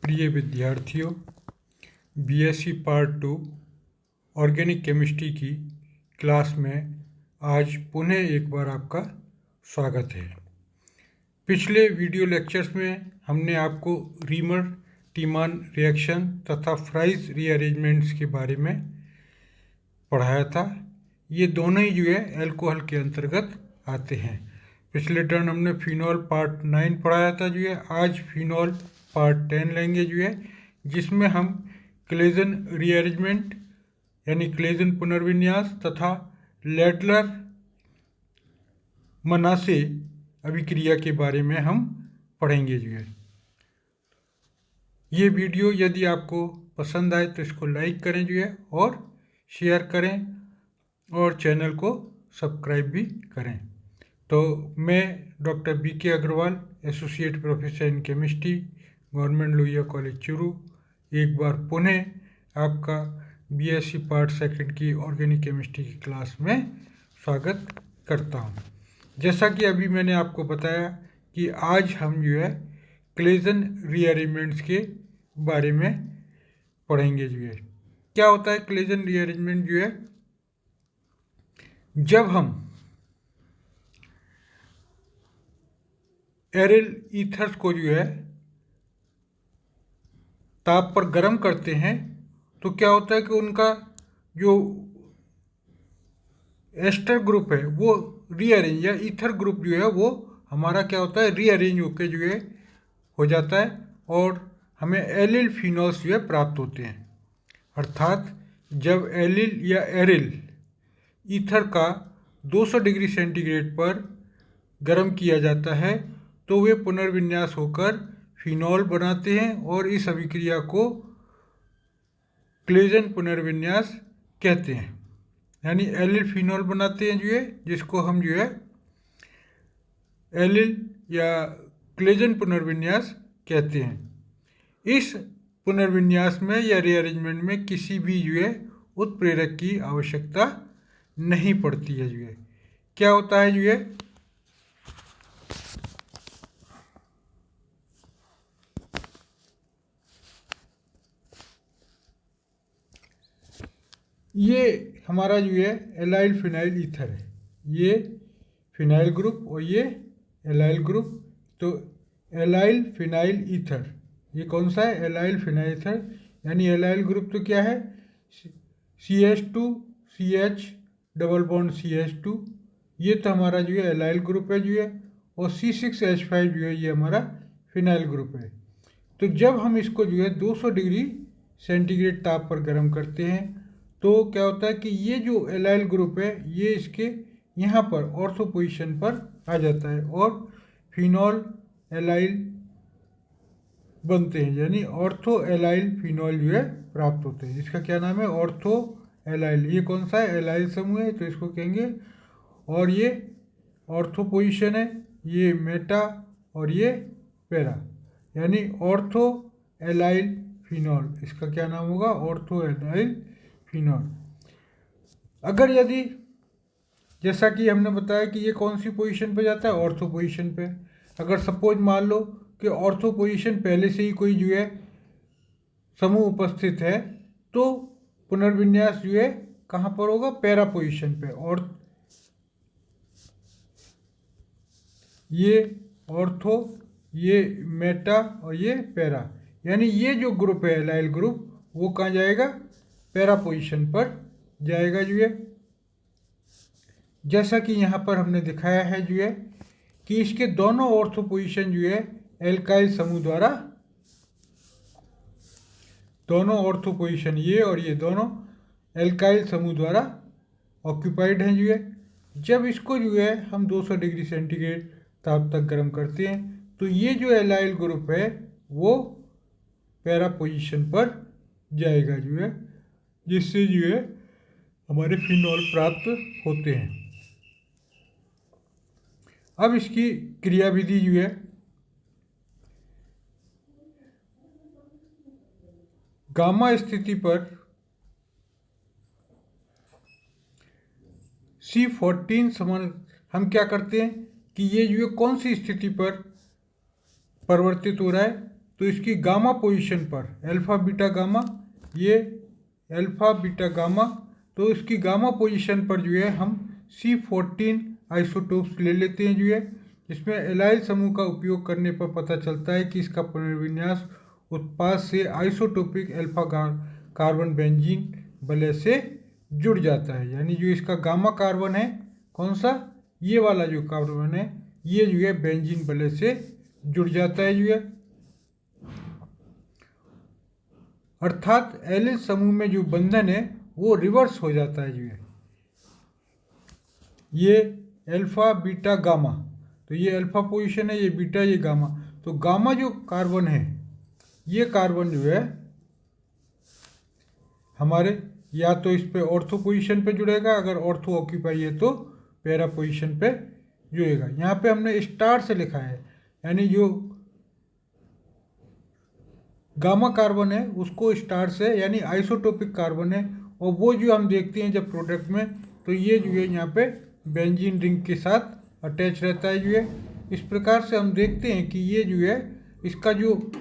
प्रिय विद्यार्थियों, BSc part 2 organic chemistry की क्लास में आज पुनः एक बार आपका स्वागत है। पिछले वीडियो लेक्चर्स में हमने आपको रीमर टीमान रिएक्शन तथा फ्राइज रीअरेंजमेंट्स के बारे में पढ़ाया था। ये दोनों ही जो है अल्कोहल के अंतर्गत आते हैं। पिछले टर्न हमने फिनॉल पार्ट 9 पढ़ाया था जो है। आज फिनॉल पार्ट 10 लेंगे जो है, जिसमें हम क्लेजन रीअरेंजमेंट यानी क्लेजन पुनर्विन्यास तथा लैडलर मनासे अभिक्रिया के बारे में हम पढ़ेंगे जो है। ये वीडियो यदि आपको पसंद आए तो इसको लाइक करें जो है, और शेयर करें और चैनल को सब्सक्राइब भी करें। तो मैं doctor BK Agarwal, associate professor in chemistry, government Lohia college Churu, एक बार पुनः आपका बीएससी पार्ट 2 की ऑर्गेनिक केमिस्ट्री की क्लास में स्वागत करता हूं। जैसा कि अभी मैंने आपको बताया कि आज हम जो है क्लेजन रीअरेंजमेंट्स के बारे में पढ़ेंगे जो है। क्या होता है क्लेजन रीअरेंजमेंट जो है? जब हम एरिल ईथर्स को जो है ताप पर गर्म करते हैं तो क्या होता है कि उनका जो एस्टर ग्रुप है वो रीअरेंज, या ईथर ग्रुप जो है वो हमारा क्या होता है रीअरेंज होकर जो है हो जाता है, और हमें एलिल फिनॉल्स जो है प्राप्त होते हैं। अर्थात जब एलिल या एरिल ईथर का 200 डिग्री सेंटीग्रेड पर गर्म किया जाता है तो वे पुनर्विन्यास होकर फिनॉल बनाते हैं, और इस अभिक्रिया को क्लेजन पुनर्विन्यास कहते हैं। यानी एलिल फिनॉल बनाते हैं जो है, जिसको हम जो है एलिल या क्लेजन पुनर्विन्यास कहते हैं। इस पुनर्विन्यास में या रीअरेंजमेंट में किसी भी जो है उत्प्रेरक की आवश्यकता नहीं पड़ती है जो है। क्या होता है जो है, ये हमारा जो है एलाइल फिनाइल ईथर है। ये फिनाइल ग्रुप और ये एलाइल ग्रुप। तो एलाइल फिनाइल ईथर ये कौन सा है? Allyl phenyl ether. यानी एलाइल ग्रुप तो क्या है? CH2CH डबल बॉन्ड CH2, ये तो हमारा जो है एलाइल ग्रुप है जो है, और C6H5 जो है ये हमारा फिनाइल ग्रुप है। तो जब हम इसको जो है 200 डिग्री सेंटीग्रेड ताप पर गर्म करते हैं तो क्या होता है कि ये जो एलाइल ग्रुप है ये इसके यहाँ पर ऑर्थो पोजीशन पर आ जाता है और फिनॉल एलाइल बनते हैं। यानी ऑर्थो एलाइल फिनॉल जो है प्राप्त होते हैं। इसका क्या नाम है? Ortho allyl. ये कौन सा है? एलाइल समूह है, तो इसको कहेंगे। और ये ऑर्थो पोजीशन है, ये मेटा और ये पैरा, यानी ऑर्थो एलाइल फिनॉल। इसका क्या नाम होगा? Ortho allyl phenol. अगर यदि जैसा कि हमने बताया कि ये कौन सी पोजीशन पे जाता है? ऑर्थो पोजीशन पे। अगर सपोज मान लो कि ऑर्थो पोजीशन पहले से ही कोई जो है समूह उपस्थित है तो पुनर्विन्यास जो है कहाँ पर होगा? पैरा पोजीशन पे। और ये ऑर्थो, ये मेटा और ये पैरा, यानी ये जो ग्रुप है एलाइल ग्रुप वो कहाँ जाएगा? पैरा पोजीशन पर जाएगा जो है। जैसा कि यहाँ पर हमने दिखाया है जो है कि इसके दोनों ऑर्थो पोजीशन जो है एल्काइल समूह द्वारा, दोनों ऑर्थो पोजीशन ये और ये दोनों एल्काइल समूह द्वारा ऑक्यूपाइड हैं जो है। जब इसको जो है हम 200 डिग्री सेंटीग्रेड ताप तक गर्म करते हैं तो ये जो एलाइल ग्रुप है वो पैरा पोजीशन पर जाएगा जो है, जिससे जो है हमारे फिनॉल प्राप्त होते हैं। अब इसकी क्रियाविधि जो है, गामा स्थिति पर C14 समान हम क्या करते हैं कि ये जो है कौन सी स्थिति पर परिवर्तित हो रहा है? तो इसकी गामा पोजीशन पर अल्फा बीटा गामा, ये अल्फा बीटा गामा, तो इसकी गामा पोजीशन पर जो है हम C14 आइसोटोप्स ले लेते हैं जो है, जिसमें एलाइल समूह का उपयोग करने पर पता चलता है कि इसका पुनर्विन्यास उत्पाद से आइसोटोपिक अल्फा कार्बन बेंजीन वलय से जुड़ जाता है। यानी जो इसका गामा कार्बन है, कौन सा, ये वाला जो कार्बन है, ये जो है बेंजीन वलय से जुड़ जाता है जो है, अर्थात एलिल समूह में जो बंधन है वो रिवर्स हो जाता है जो है। ये अल्फा बीटा गामा, तो ये अल्फा पोजीशन है, ये बीटा, ये गामा। तो गामा जो कार्बन है, ये कार्बन जो है हमारे या तो इस पे ऑर्थो पोजीशन पे जुड़ेगा, अगर ऑर्थो ऑक्यूपाई है तो पैरा पोजीशन पे जुड़ेगा। यहाँ पे हमने स्टार से लिखा है, यानी जो गामा कार्बन है उसको स्टार से, यानी आइसोटोपिक कार्बन है, और वो जो हम देखते हैं जब प्रोडक्ट में, तो ये जो है यहाँ पे बेंजीन रिंग के साथ अटैच रहता है जो है। इस प्रकार से हम देखते हैं कि ये जो है इसका जो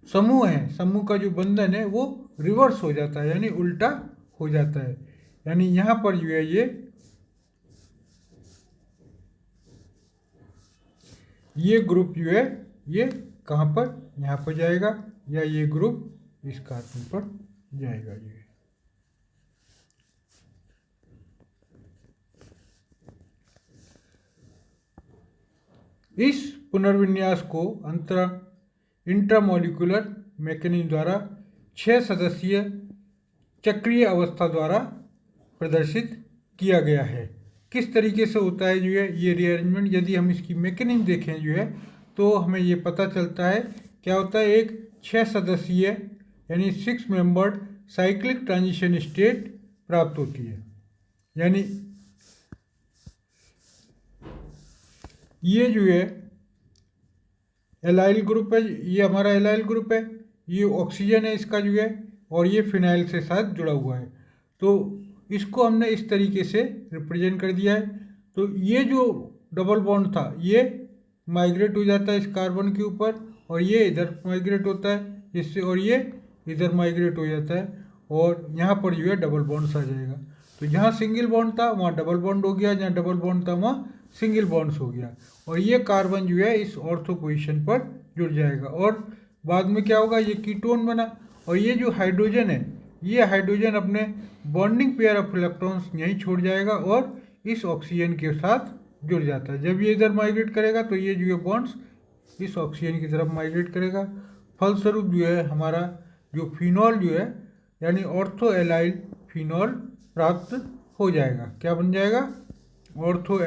समूह है, समूह का जो बंधन है वो रिवर्स हो जाता है, यानी उल्टा हो जाता है। यानी यहाँ पर जो है ये ग्रुप जो है ये कहाँ पर, यहाँ पर जाएगा, या ये ग्रुप इस कार्बन पर जाएगा जो है। इस पुनर्विन्यास को इंट्रामोलिकुलर मैकेनिज्म द्वारा 6 सदस्यीय चक्रीय अवस्था द्वारा प्रदर्शित किया गया है। किस तरीके से होता है जो है ये रीअरेंजमेंट, यदि हम इसकी मैकेनिज्म देखें जो है तो हमें ये पता चलता है क्या होता है। एक 6 सदस्यीय यानी 6 मेंबर्ड साइक्लिक ट्रांजिशन स्टेट प्राप्त होती है। यानी ये जो है एलाइल ग्रुप है, ये हमारा एलाइल ग्रुप है, ये ऑक्सीजन है इसका जो है, और ये फिनाइल से साथ जुड़ा हुआ है। तो इसको हमने इस तरीके से रिप्रेजेंट कर दिया है। तो ये जो डबल बॉन्ड था ये माइग्रेट हो जाता है इस कार्बन के ऊपर, और ये इधर माइग्रेट होता है इससे, और ये इधर माइग्रेट हो जाता है, और यहाँ पर जो है डबल बॉन्ड्स आ जाएगा। तो जहाँ सिंगल बॉन्ड था वहाँ डबल बॉन्ड हो गया, जहाँ डबल बॉन्ड था वहाँ सिंगल बॉन्ड्स हो गया, और ये कार्बन जो है इस ऑर्थो पोजीशन पर जुड़ जाएगा। और बाद में क्या होगा, ये कीटोन बना, और ये जो हाइड्रोजन है, ये हाइड्रोजन अपने बॉन्डिंग पेयर ऑफ इलेक्ट्रॉन्स यहीं छोड़ जाएगा और इस ऑक्सीजन के साथ जुड़ जाता है। जब ये इधर माइग्रेट करेगा तो ये जो है बॉन्ड्स इस ऑक्सीजन की तरफ माइग्रेट करेगा। फलस्वरूप जो है हमारा जो फिनॉल जो है यानी ऑर्थो एलाइल फिनॉल प्राप्त हो जाएगा। क्या बन जाएगा, ऑर्थो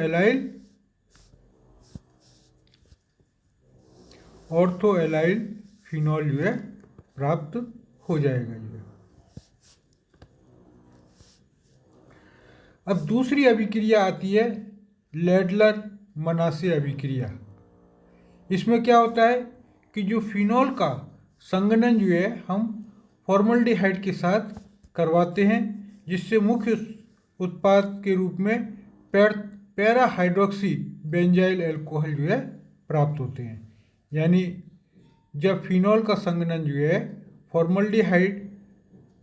एलाइल फिनॉल जो है प्राप्त हो जाएगा जो है। अब दूसरी अभिक्रिया आती है लैडलर मनासे अभिक्रिया। इसमें क्या होता है कि जो फिनॉल का संघनन जो है हम फॉर्मल्डिहाइड के साथ करवाते हैं, जिससे मुख्य उत्पाद के रूप में पैरा हाइड्रोक्सी बेंजाइल अल्कोहल जो है प्राप्त होते हैं। यानी जब फिनॉल का संघनन जो है फॉर्मल्डिहाइड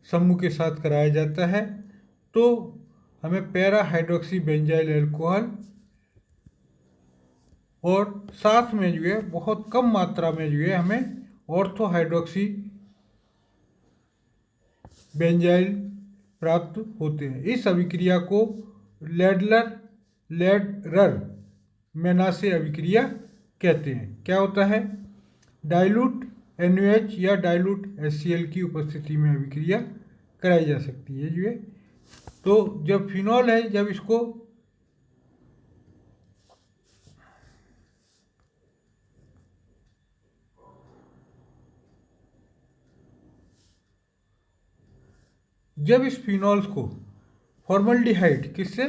समूह के साथ कराया जाता है तो हमें पैरा हाइड्रोक्सी बेंजाइल अल्कोहल और साथ में जो है बहुत कम मात्रा में जो है हमें ऑर्थो हाइड्रोक्सी बेंजाइल प्राप्त होते हैं। इस अभिक्रिया को लैडलर मेनासे अभिक्रिया कहते हैं। क्या होता है, डाइल्यूट NaOH या डाइल्यूट HCl की उपस्थिति में अभिक्रिया कराई जा सकती है जो है। तो जब फिनॉल है, जब इसको जब इस फिनॉल्स को फॉर्मल्डिहाइड किससे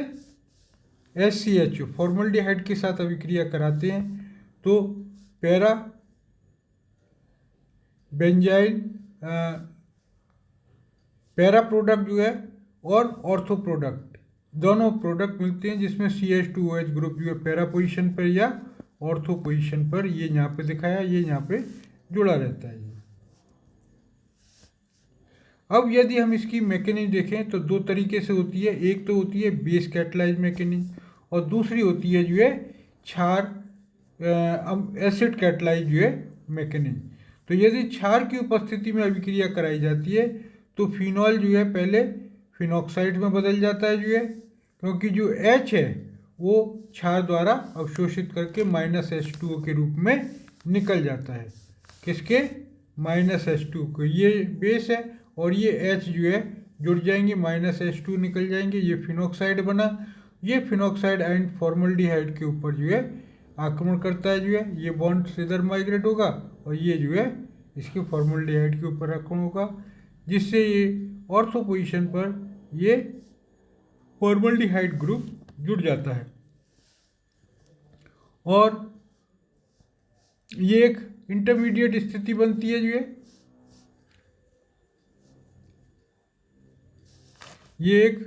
HCHO फॉर्मल्डिहाइड के साथ अभिक्रिया कराते हैं तो पैरा बेंजाइल पैरा प्रोडक्ट जो है और ऑर्थो प्रोडक्ट दोनों प्रोडक्ट मिलते हैं, जिसमें CH2OH ग्रुप जो है पैरा पोजीशन पर या ऑर्थो पोजीशन पर, ये यहाँ पे दिखाया, ये यहाँ पे जुड़ा रहता है। अब यदि हम इसकी मैकेनिज्म देखें तो दो तरीके से होती है। एक तो होती है बेस कैटलाइज मैकेनिज्म और दूसरी होती है जो है क्षार एसिड कैटलाइज जो है मैकेनिज्म। तो यदि क्षार की उपस्थिति में अभिक्रिया कराई जाती है तो फिनॉल जो है पहले फिनॉक्साइड में बदल जाता है जो है, क्योंकि जो H है वो क्षार द्वारा अवशोषित करके -H2O के रूप में निकल जाता है। किसके? -H2 को। ये बेस है और ये H जो है जुड़ जाएंगे, -H2 निकल जाएंगे, ये फिनॉक्साइड बना। ये फिनॉक्साइड एंड फॉर्मल्डिहाइड के ऊपर जो है आक्रमण करता है जो है, ये बॉन्ड इधर माइग्रेट होगा और ये जो है इसके फॉर्मल्डिहाइड के ऊपर आक्रमण होगा, जिससे ये ऑर्थो पोजीशन पर ये फॉर्मल्डिहाइड ग्रुप जुड़ जाता है और ये एक इंटरमीडिएट स्थिति बनती है जो है। ये एक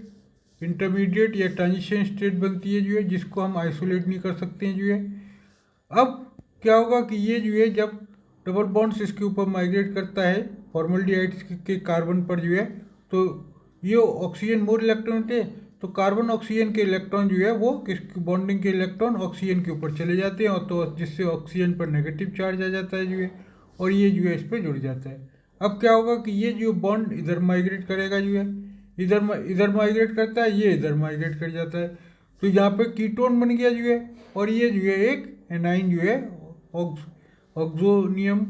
इंटरमीडिएट या ट्रांजिशन स्टेट बनती है जो है, जिसको हम आइसोलेट नहीं कर सकते हैं जो है। अब क्या होगा कि ये जो है जब डबल बॉन्ड्स इसके ऊपर माइग्रेट करता है फॉर्मल्डिहाइड के कार्बन पर जो है, तो ये ऑक्सीजन मोर इलेक्ट्रॉन होते हैं, तो कार्बन ऑक्सीजन के इलेक्ट्रॉन जो है वो किस बॉन्डिंग के इलेक्ट्रॉन ऑक्सीजन के ऊपर चले जाते हैं, और तो जिससे ऑक्सीजन पर नेगेटिव चार्ज आ जाता है जो है, और ये जो है इस पर जुड़ जाता है। अब क्या होगा कि ये जो बॉन्ड इधर माइग्रेट करेगा जो है, इधर माइग्रेट करता है, ये इधर माइग्रेट कर जाता है, तो यहाँ पे कीटोन बन गया जो है, और ये जो है एक एनाइन जो है ऑक्सोनियम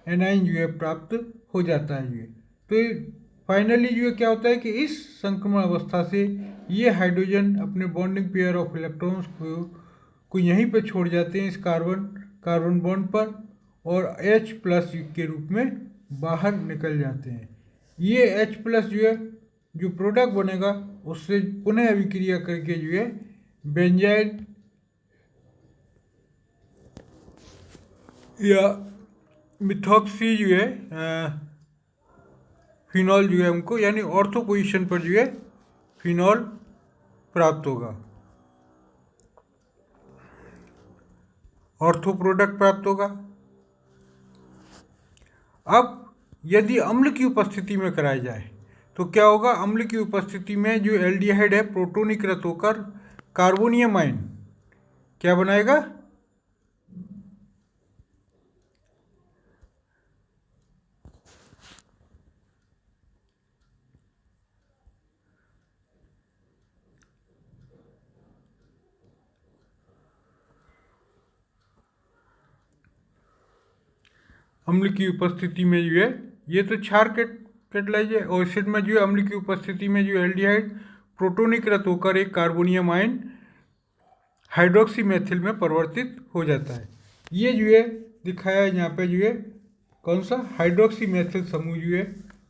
एनाइन जो है प्राप्त हो जाता है जो है। तो फाइनली जो है क्या होता है कि इस संक्रमण अवस्था से ये हाइड्रोजन अपने बॉन्डिंग पेयर ऑफ इलेक्ट्रॉन्स को यहीं पे छोड़ जाते हैं इस कार्बन बॉन्ड पर, और H+ के रूप में बाहर निकल जाते हैं। ये H+ जो है जो प्रोडक्ट बनेगा उससे पुनः अभिक्रिया करके जो है बेंजाइल या मिथॉक्सी जो है फिनॉल जो है हमको यानी ऑर्थो पोजीशन पर जो है फिनॉल प्राप्त होगा, ऑर्थो प्रोडक्ट प्राप्त होगा। अब यदि अम्ल की उपस्थिति में कराया जाए तो क्या होगा? अम्ल की उपस्थिति में जो एल्डिहाइड है प्रोटोनीकृत होकर कार्बोनियम आयन क्या बनाएगा? अम्ल की उपस्थिति में जो है ये तो क्षार कैटलाइज है, और एसिड में जो है अम्ल की उपस्थिति में जो एल्डिहाइड प्रोटोनीकृत होकर एक कार्बोनियम आयन हाइड्रोक्सी मेथिल में परिवर्तित हो जाता है। ये जो है दिखाया है यहाँ पे जो है कौन सा हाइड्रोक्सी मेथिल समूह जो है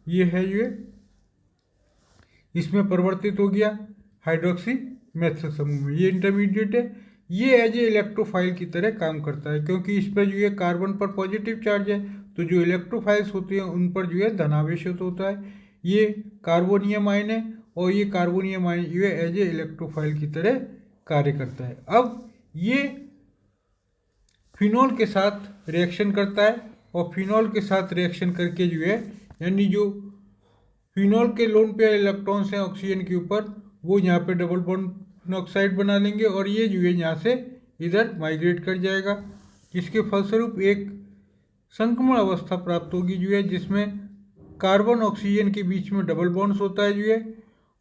ये है जो है इसमें परिवर्तित हो गया हाइड्रोक्सी मेथिल समूह में। ये इंटरमीडिएट है, ये एज ए इलेक्ट्रोफाइल की तरह काम करता है, क्योंकि इस पर जो है कार्बन पर पॉजिटिव चार्ज है, तो जो इलेक्ट्रोफाइल्स होते हैं उन पर जो है धनावेशित होता है। ये कार्बोनियम आयन है और ये कार्बोनियम आयन जो है एज ए इलेक्ट्रोफाइल की तरह कार्य करता है। अब ये फिनॉल के साथ रिएक्शन करता है और फिनॉल के साथ रिएक्शन करके जो है यानी जो फिनॉल के लोन पेयर इलेक्ट्रॉन्स हैं ऑक्सीजन के ऊपर वो यहाँ पे डबल बॉन्ड फिनॉक्साइड बना लेंगे और ये जो है यहाँ से इधर माइग्रेट कर जाएगा, जिसके फलस्वरूप एक संक्रमण अवस्था प्राप्त होगी जो है जिसमें कार्बन ऑक्सीजन के बीच में डबल बॉन्ड्स होता है जो है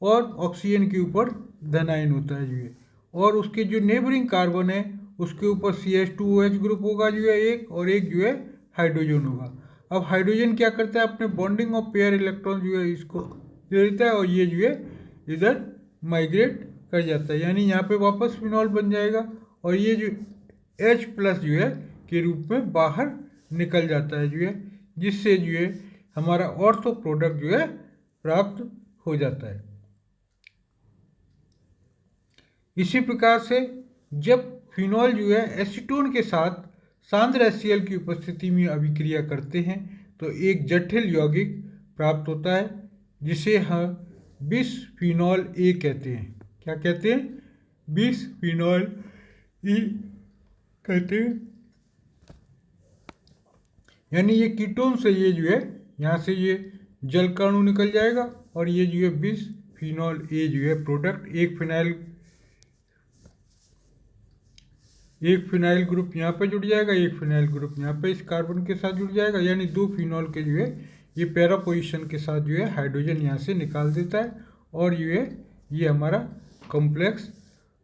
और ऑक्सीजन के ऊपर धन आयन होता है जो है, और उसके जो नेबरिंग कार्बन है उसके ऊपर CH2OH ग्रुप होगा जो है एक, और एक जो है हाइड्रोजन होगा। अब हाइड्रोजन क्या करता है? अपने बॉन्डिंग ऑफ पेयर इलेक्ट्रॉन जो है इसको दे देता है और ये जो है इधर माइग्रेट कर जाता है, यानी यहाँ पे वापस फिनॉल बन जाएगा और ये जो H+ जो है के रूप में बाहर निकल जाता है जो है, जिससे जो है हमारा ऑर्थो प्रोडक्ट जो है प्राप्त हो जाता है। इसी प्रकार से जब फिनॉल जो है एसीटोन के साथ सांद्र HCl की उपस्थिति में अभिक्रिया करते हैं तो एक जटिल यौगिक प्राप्त होता है जिसे हम बिसफिनॉल ए कहते हैं। क्या कहते हैं? बिसफिनॉल ए कहते हैं। यानी ये कीटोन से ये जो है यहाँ से ये जल का अणु निकल जाएगा और ये जो है बिसफिनॉल ए जो है प्रोडक्ट एक फिनाइल ग्रुप यहाँ पे जुड़ जाएगा, एक फिनाइल ग्रुप यहाँ पे इस कार्बन के साथ जुड़ जाएगा, यानी दो फिनॉल के जो है ये पैरा पोजीशन के साथ जो है हाइड्रोजन यहाँ से निकाल देता है और ये हमारा complex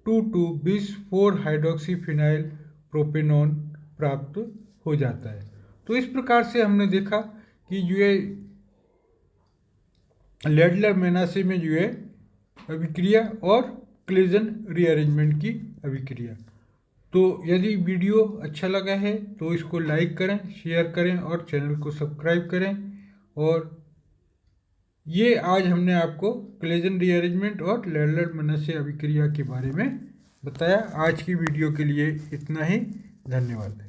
2,2-bis-4 hydroxy phenyl propanone प्राप्त हो जाता है। तो इस प्रकार से हमने देखा कि जो है लैडलर-मेनासे में जो है अभिक्रिया और क्लेजन रीअरेंजमेंट की अभिक्रिया। तो यदि वीडियो अच्छा लगा है तो इसको लाइक करें, शेयर करें और चैनल को सब्सक्राइब करें। और ये आज हमने आपको क्लेजन रीअरेंजमेंट और लैडलर-मेनासे अभिक्रिया के बारे में बताया। आज की वीडियो के लिए इतना ही, धन्यवाद।